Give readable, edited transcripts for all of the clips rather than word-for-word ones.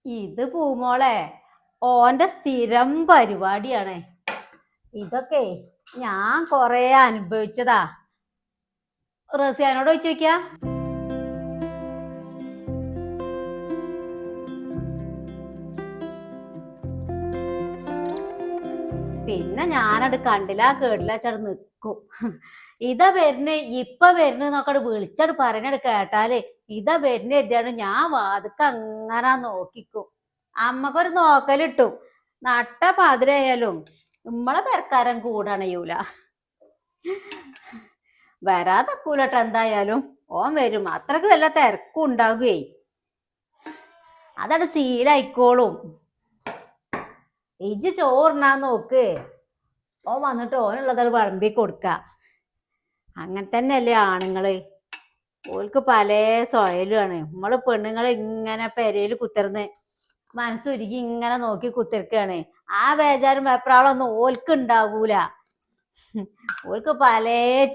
ഇത് പൂമോളെ ഓന്റെ സ്ഥിരം പരിപാടിയാണ്. ഇതൊക്കെ ഞാൻ കൊറേ അനുഭവിച്ചതാ. റസിയാനോട് ചോദിച്ചോക്കിയാ. പിന്നെ ഞാനത് കണ്ടില്ല കേട്ടില്ല ചട നിക്കും. ഇതാ വരുന്ന് ഇപ്പൊ വരുന്ന് നോക്കട് വിളിച്ചട് പറഞ്ഞട് കേട്ടാല് ഇതാ വരുന്ന എഴുതിയാണ് ഞാൻ വാതുക്ക അങ്ങനെ നോക്കിക്കും. അമ്മക്കൊരു നോക്കലിട്ടും നട്ട പാതിരയായാലും നമ്മളെ പെരക്കാരൻ കൂടണയൂല. വരാതക്കൂലട്ടോ എന്തായാലും. ഓൻ വരും, അത്രക്ക് വല്ല തിരക്കും ഉണ്ടാകുകയെ. അതവിടെ ശീലായിക്കോളും. ഇജ്ജ് ചോറിനാ നോക്ക്. ഓൻ വന്നിട്ട് ഓനുള്ളത് വിളമ്പി കൊടുക്ക. അങ്ങനെ തന്നെയല്ലേ ആണുങ്ങള്. ഓൾക്ക് പല സ്വയലുമാണ്. നമ്മള് പെണ്ണുങ്ങള് ഇങ്ങനെ പെരയിൽ കുത്തിർന്ന് മനസ്സുരുകി ഇങ്ങനെ നോക്കി കുത്തിരിക്കാണ്. ആ ബേജാരും വെപ്രാളൊന്നും ഓൾക്ക് ഉണ്ടാകൂല. ഓൾക്ക് പല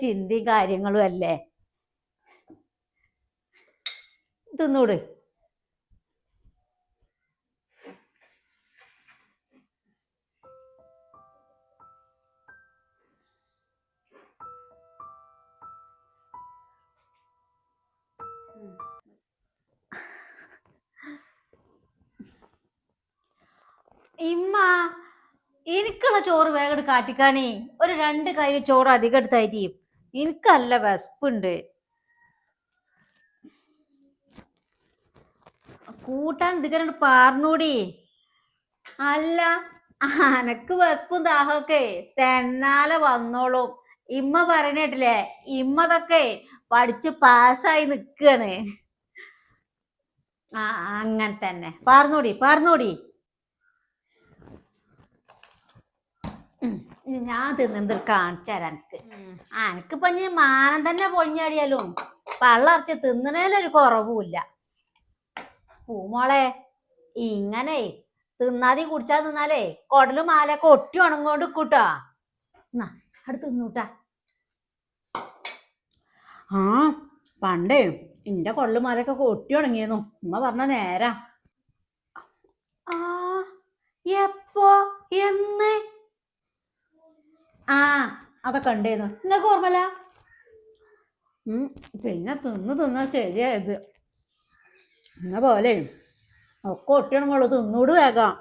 ചിന്തയും കാര്യങ്ങളും അല്ലേ. തിന്നൂട്. ഇമ്മ എനിക്കുള്ള ചോറ് വേഗം കാട്ടിക്കാണേ. ഒരു 2 കൈ ചോറ് അധികം എടുത്തായിരിക്കും. എനിക്കല്ല വിശപ്പുണ്ട്. കൂട്ടാൻ ഇതിക്കണ്ട് പാർന്നൂടി. അല്ല, അനക്ക് വിശപ്പും ദാഹമൊക്കെ തെന്നാലെ വന്നോളും. ഇമ്മ പറയണേട്ടില്ലേ, ഇമ്മതൊക്കെ പഠിച്ച് പാസ്സായി നിക്കാണ്. ആ അങ്ങനെ തന്നെ പാർന്നൂടി പാർന്നൂടി. ഞാൻ തിന്നത് കാണിച്ചാരാ എനിക്ക്. എനിക്കിപ്പൊ ഞാൻ മാനം തന്നെ പൊളിഞ്ഞാടിയാലും പള്ളറച്ച് തിന്നണേലൊരു കുറവുമില്ല. പൂമോളെ ഇങ്ങനെ തിന്നാതി കുടിച്ചാ തിന്നാലേ കൊടലും മാലൊക്കെ ഒട്ടി ഉണങ്ങോണ്ട് കൂട്ടാ. എന്നാ അടുത്ത് തിന്നൂട്ടാ. ആ പണ്ടേ എന്റെ കൊടലും മാലൊക്കെ ഒട്ടി ഉണങ്ങിയിരുന്നു. ഉമ്മ പറഞ്ഞ നേരാ. ആ എപ്പോ എന്ന്? ആ അതൊക്കെ ഉണ്ടായിരുന്നു. നിങ്ങൾക്ക് ഓർമ്മല്ല? പിന്നെ തിന്നാ ശരിയായത്. എന്ന പോലെ ഒക്കെ ഒട്ടിയണങ്ങള് തിന്നൂട് വേഗം.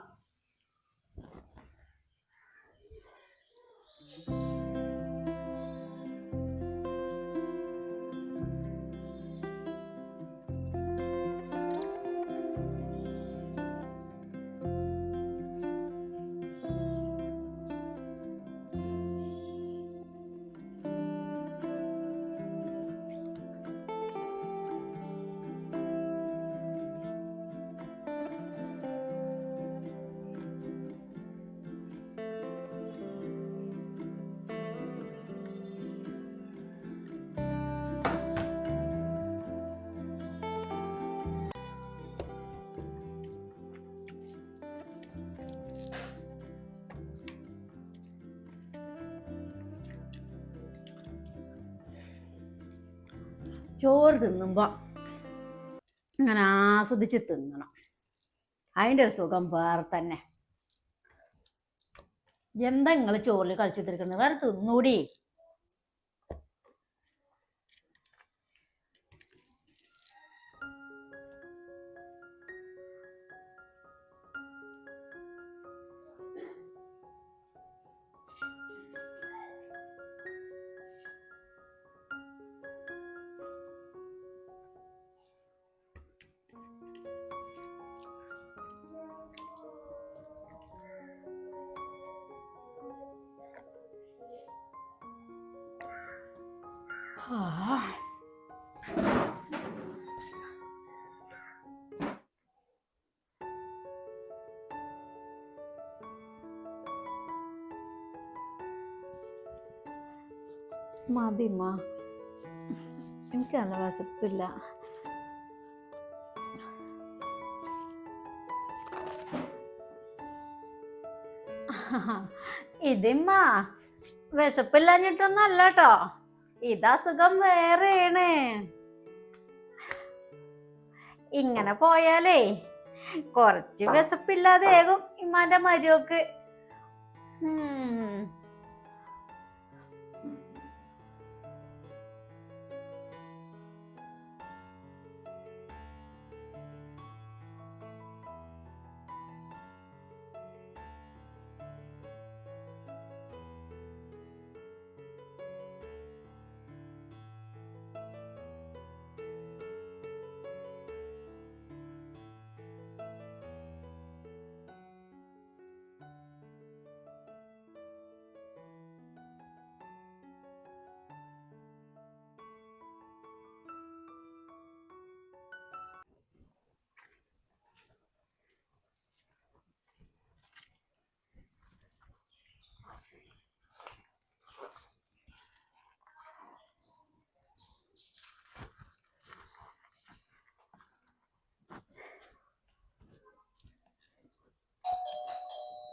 ചോറ് തിന്നുമ്പോ അങ്ങനെ ആസ്വദിച്ച് തിന്നണം. അതിൻ്റെ ഒരു സുഖം വേറെ തന്നെ. എന്താ നിങ്ങൾ ചോറിൽ കളിച്ചു തിരിക്കുന്നത്? വേറെ തിന്നൂടി. മതിമ്മ, എനിക്ക് നല്ല വിശപ്പില്ല. ഇതിമ്മ വിശപ്പില്ലാഞ്ഞിട്ടൊന്നല്ല കേട്ടോ. ഇതസുഖം വേറെയാണ്. ഇങ്ങനെ പോയാലേ കുറച്ച് വിശപ്പില്ലാതെയാകും ഇമ്മാന്റെ മരുവക്ക്.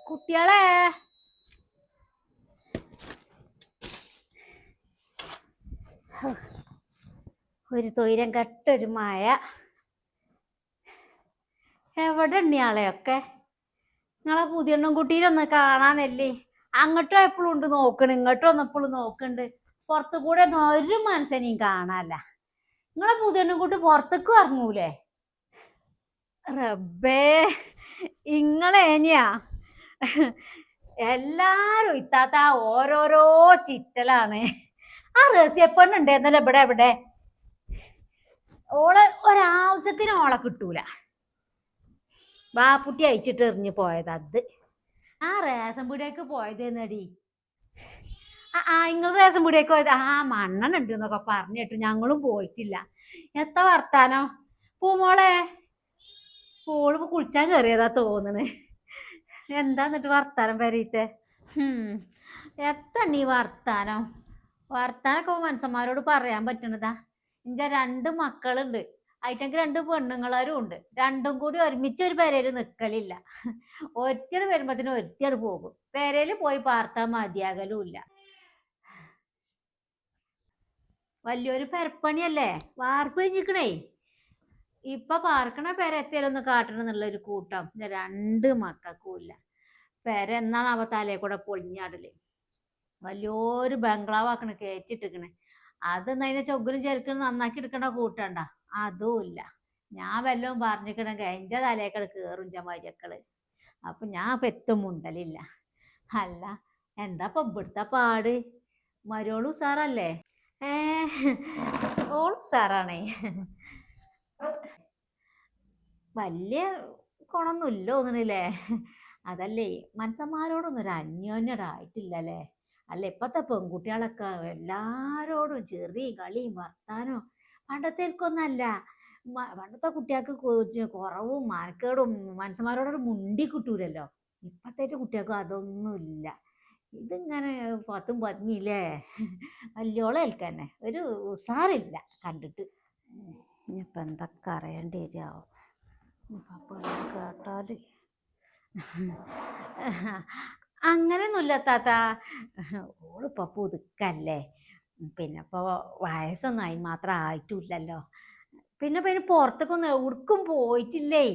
കുട്ടികളെ, ഒരു തൊയിരം കെട്ടൊരു മഴ. എവിടെ എണ്ണിയാളെയൊക്കെ നിങ്ങളെ പുതിയെണ്ണം കുട്ടീനൊന്ന് കാണാനല്ലേ? അങ്ങോട്ടും എപ്പോഴും ഉണ്ട് നോക്കണ്, ഇങ്ങോട്ടും ഒന്നെപ്പോഴും നോക്കണ്ട്. പുറത്തു കൂടെ ഒന്നും ഒരു മനസ്സിനെയും കാണാല്ല. നിങ്ങളെ പുതിയെണ്ണം കുട്ടി പുറത്തേക്ക് ഇറങ്ങൂലേ? റബ്ബേ, ഇങ്ങളേനിയാ എല്ലാരും ഇത്താത്ത ഓരോരോ ചിറ്റലാണ്. ആ റസിയപ്പെണ്ണുണ്ടായിരുന്നല്ലോ ഇവിടെ. എവിടെ ഓള്? ഒരാവശ്യത്തിന് ഓളെ കിട്ടൂല. വാപ്പുട്ടി അയച്ചിട്ട് എറിഞ്ഞു പോയത് അത്. ആ റേഷൻ പീടിയേക്ക് പോയതേന്നടി. നിങ്ങൾ റേഷൻ പീടിയേക്ക് പോയത്? മണ്ണെണ്ണ ഉണ്ട് എന്നൊക്കെ പറഞ്ഞു കേട്ടു. ഞങ്ങളും പോയിട്ടില്ല. എത്ര വർത്താനോ പൂമോളെ? ഓളിപ്പോ കുളിച്ചാൻ കയറിയതാ തോന്നണ്. എന്താ എന്നിട്ട് വർത്താനം പെരീത്തെ? എത്തണ്ണീ വർത്താനം? വർത്താനൊക്കെ മനുഷ്യന്മാരോട് പറയാൻ പറ്റണതാ? ഇന്റെ 2 മക്കളുണ്ട്. ആയിട്ടെങ്കിൽ 2 പെണ്ണുങ്ങളാരും ഉണ്ട്. രണ്ടും കൂടി ഒരുമിച്ച് ഒരു പെരയില് നിക്കലില്ല. ഒറ്റയാണ് വരുമ്പത്തിന് ഒറ്റയാണ് പോകും. പെരയില് പോയി പാർത്താൻ മതിയാകലുമില്ല. വലിയൊരു പെരപ്പണിയല്ലേ? വാർപ്പ് കഴിഞ്ഞിക്കണേ. ഇപ്പൊ പാർക്കണ പെര എത്തിയാലൊന്ന് കാട്ടണം എന്നുള്ളൊരു കൂട്ടം 2 മക്കൾക്കും ഇല്ല. പെര എന്നാണ് അവ തലേ കൂടെ പൊളിഞ്ഞാടല്. വലിയൊരു ബംഗ്ലാവാക്കണ കയറ്റിട്ടിക്കണേ. അത് അതിനെ ചൊഗരും ചെരുക്കണം നന്നാക്കി എടുക്കണ കൂട്ടണ്ട. അതും ഇല്ല. ഞാൻ വല്ലതും പറഞ്ഞിക്കണെങ്കിൽ എന്റെ തലേക്കട് കേറും മരിയക്കള്. അപ്പൊ ഞാൻ പെറ്റും മുണ്ടലില്ല. അല്ല, എന്താ ഇപ്പൊ ഇവിടുത്തെ പാട്? മരോള് ഉസാറല്ലേ? ഓളും ഉസാറാണേ. വലിയ ഗുണമൊന്നുമില്ല തോന്നണില്ലേ? അതല്ലേ, മനുഷ്യന്മാരോടൊന്നും ഒരു അന്യോന്യടായിട്ടില്ലല്ലേ? അല്ല, ഇപ്പത്തെ പെൺകുട്ടികളൊക്കെ എല്ലാരോടും ചെറിയ കളിയും വർത്താനോ. പണ്ടത്തേക്കൊന്നല്ല. പണ്ടത്തെ കുട്ടികൾക്ക് കുറവും മാനക്കേടും മനുഷ്യന്മാരോടൊരു മുണ്ടി കിട്ടൂലല്ലോ. ഇപ്പത്തേക്ക് കുട്ടികൾക്ക് അതൊന്നുമില്ല. ഇതിങ്ങനെ 10ഉം 15ഇല്ലേ? വലിയോളം ഏൽക്കന്നെ ഒരു ഉസാറില്ല കണ്ടിട്ട്. ഇനിയിപ്പൊ എന്തൊക്കെ അറിയേണ്ടി വരികയാവും കേട്ടാല്. അങ്ങനെയൊന്നുമില്ല താത്ത. ഓളിപ്പോ പുതുക്കല്ലേ. പിന്നെ ഇപ്പൊ വയസ്സൊന്നും അതിന് മാത്രം ആയിട്ടില്ലല്ലോ. പിന്നെ പുറത്തേക്കൊന്നും എവിടേക്കും പോയിട്ടില്ലേ.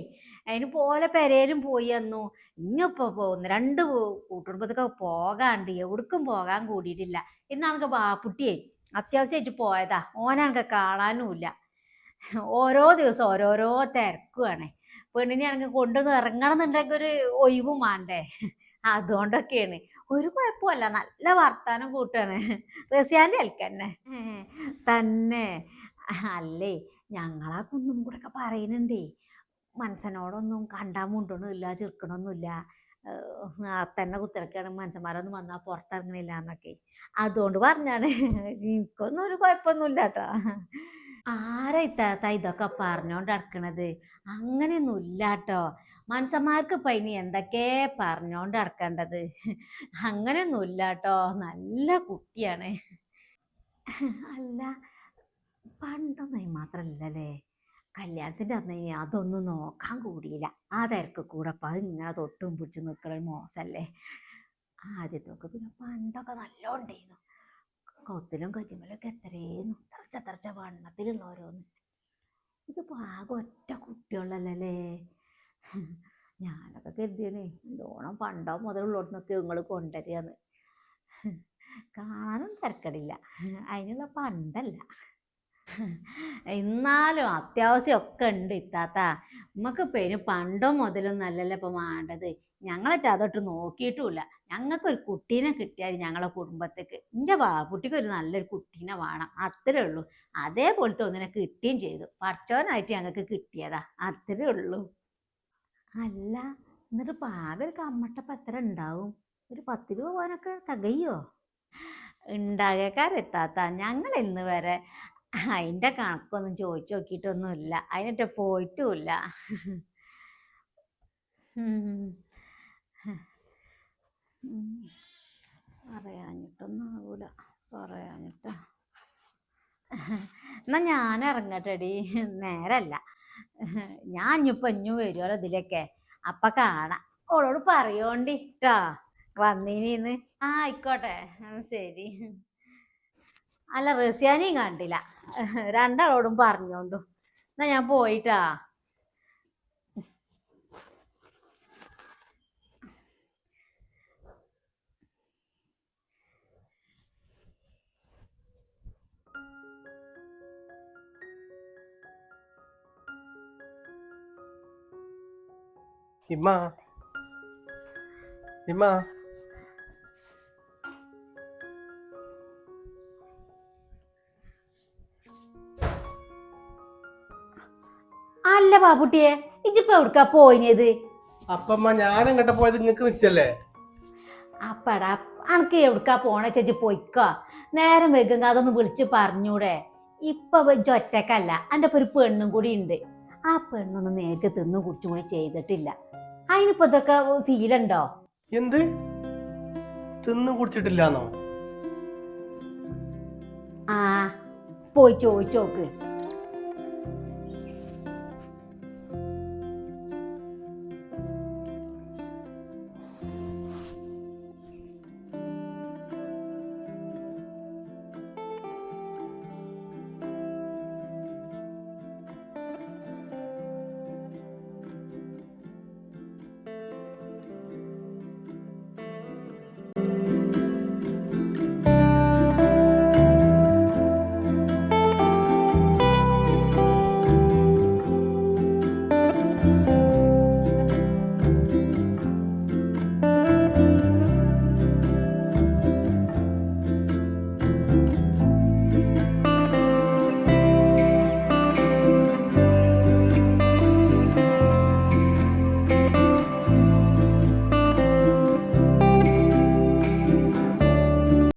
അതിന് പോലെ പെരയിലും പോയി വന്നു. ഇനിയിപ്പോ 1-2 കൂട്ടുകുടുംബത്തൊക്കെ പോകാണ്ട് എവിടേക്കും പോകാൻ കൂടിയിട്ടില്ല. ഇന്നാണെങ്കിൽ ബാപ്പുട്ടിയെ അത്യാവശ്യമായിട്ട് പോയതാ. ഓനാണെങ്കിൽ കാണാനുമില്ല. ഓരോ ദിവസം ഓരോരോ തിരക്കുവാണ്. പെണ്ണിനെയാണെങ്കിൽ കൊണ്ടുവന്ന് ഇറങ്ങണം എന്നുണ്ടെങ്കിൽ ഒരു ഒഴിവും വേണ്ടേ? അതുകൊണ്ടൊക്കെയാണ്. ഒരു കുഴപ്പമല്ല, നല്ല വർത്താനം കൂട്ടാണ്. റസിയാൻ്റെ അൽക്കന്നെ തന്നെ. അല്ലേ, ഞങ്ങളാ കുന്നും കൂടെ ഒക്കെ പറയുന്നുണ്ടേ. മനസ്സനോടൊന്നും കണ്ടാൽ മുണ്ടൊന്നുമില്ല, ചെറുക്കണമൊന്നുമില്ല. തന്നെ കുത്തിരക്കാണ് മനുഷ്യന്മാരൊന്നും വന്നാൽ പുറത്തിറങ്ങണില്ല എന്നൊക്കെ. അതുകൊണ്ട് പറഞ്ഞാണ്. എനിക്കൊന്നും ഒരു കുഴപ്പമൊന്നുമില്ല കേട്ടോ. ആരാ ഇത്താത്ത ഇതൊക്കെ പറഞ്ഞോണ്ട് നടക്കണത്? അങ്ങനെയൊന്നും ഇല്ല കേട്ടോ. മനുഷ്യന്മാർക്ക് ഇപ്പൊ ഇനി എന്തൊക്കെ പറഞ്ഞോണ്ട് നടക്കേണ്ടത്? അങ്ങനെയൊന്നും ഇല്ല കേട്ടോ. നല്ല കുട്ടിയാണ്. അല്ല, പണ്ടൊന്നും മാത്രല്ലല്ലേ? കല്യാണത്തിന്റെ അന്ന് അതൊന്നും നോക്കാൻ കൂടിയില്ല. ആ തിരക്ക് കൂടെ അപ്പൊ അതിങ്ങനെ തൊട്ടും പിടിച്ച് നിൽക്കണ മോശല്ലേ? ആദ്യത്തൊക്കെ പിന്നെ പണ്ടൊക്കെ നല്ലോണ്ടായിരുന്നു. കൊത്തിലും കച്ചിമലൊക്കെ എത്രയും തറച്ച വണ്ണത്തിലുള്ള ഓരോന്ന്. ഇതിപ്പോ ആകെ ഒറ്റ കുട്ടികളല്ലേ? ഞാനൊക്കെ കരുതിയണേ ലോണം പണ്ടോ മുതലുള്ളോടന്നൊക്കെ നിങ്ങൾ കൊണ്ടുവരികയെന്ന്. കാണാനും തിരക്കടില്ല, അതിനുള്ള പണ്ടല്ല. എന്നാലും അത്യാവശ്യമൊക്കെ ഉണ്ട് ഇത്താത്ത. നമുക്ക് പിന്നെ പണ്ടോ മുതലൊന്നും അല്ലല്ലോ ഇപ്പം വേണ്ടത്. ഞങ്ങളിട്ട് അതൊട്ട് നോക്കിയിട്ടുമില്ല. ഞങ്ങൾക്കൊരു കുട്ടീനെ കിട്ടിയാൽ ഞങ്ങളെ കുടുംബത്തേക്ക് എൻ്റെ ബാബുട്ടിക്ക് ഒരു നല്ലൊരു കുട്ടീനെ വേണം, അത്രേ ഉള്ളൂ. അതേപോലത്തെ ഒന്നിനെ കിട്ടുകയും ചെയ്തു. പഠിച്ചവനായിട്ട് ഞങ്ങൾക്ക് കിട്ടിയതാ, അത്രേ ഉള്ളൂ. അല്ല, എന്നിട്ട് പാകം കമ്മട്ടപ്പം എത്ര ഉണ്ടാവും? ഒരു 10 രൂപ പോകാനൊക്കെ തികയോ? ഉണ്ടാകേക്കാരെത്താത്ത, ഞങ്ങൾ ഇന്ന് വരെ അതിൻ്റെ കണക്കൊന്നും ചോദിച്ചു നോക്കിയിട്ടൊന്നുമില്ല, അതിനൊട്ട് പോയിട്ടുമില്ല. പറയാഞ്ഞിട്ടൊന്നും ആകൂല, പറയാഞ്ഞിട്ടാ. എന്നാ ഞാൻ ഇറങ്ങട്ടെടി, നേരല്ല. ഞാൻ ഇനിയിപ്പോൾ വരുമല്ലോ ഇതിലൊക്കെ, അപ്പം കാണാം. ഓളോട് പറയോണ്ടിട്ടാ വന്നീനിന്ന്. ആയിക്കോട്ടെ, ശരി. അല്ല, റസിയാനെയും കണ്ടില്ല, രണ്ടാളോടും പറഞ്ഞോണ്ടു. എന്നാ ഞാൻ പോയിട്ടാ. ഇമ്മ ഇമ്മ അല്ല ബാബുട്ടിയെ, ഇജിപ്പോ എവിടുക്കാ പോയിനത്? അപ്പമ്മ ഞാനെങ്ങട്ട പോയത് നിങ്ങക്ക് നിച്ചല്ലേ? അപ്പടാ, അനക്ക് എവിടുക്കാ പോണ ചേച്ചി പോയിക്കോ. നേരം വെക്കുങ്ക അതൊന്ന് വിളിച്ച് പറഞ്ഞൂടെ? ഇപ്പൊ ഒറ്റക്കല്ല, എൻ്റെ ഒരു പെണ്ണും കൂടി ഉണ്ട്. ആ പെണ്ണൊന്നും നേരത്തെ തിന്നും കുടിച്ചും കൂടി ചെയ്തിട്ടില്ല. അതിനിപ്പോ ഇതൊക്കെ ശീലുണ്ടോ? എന്ത് തിന്നു കുടിച്ചിട്ടില്ലാന്നോ? ആ, പോയി ചോദിച്ചോക്ക്.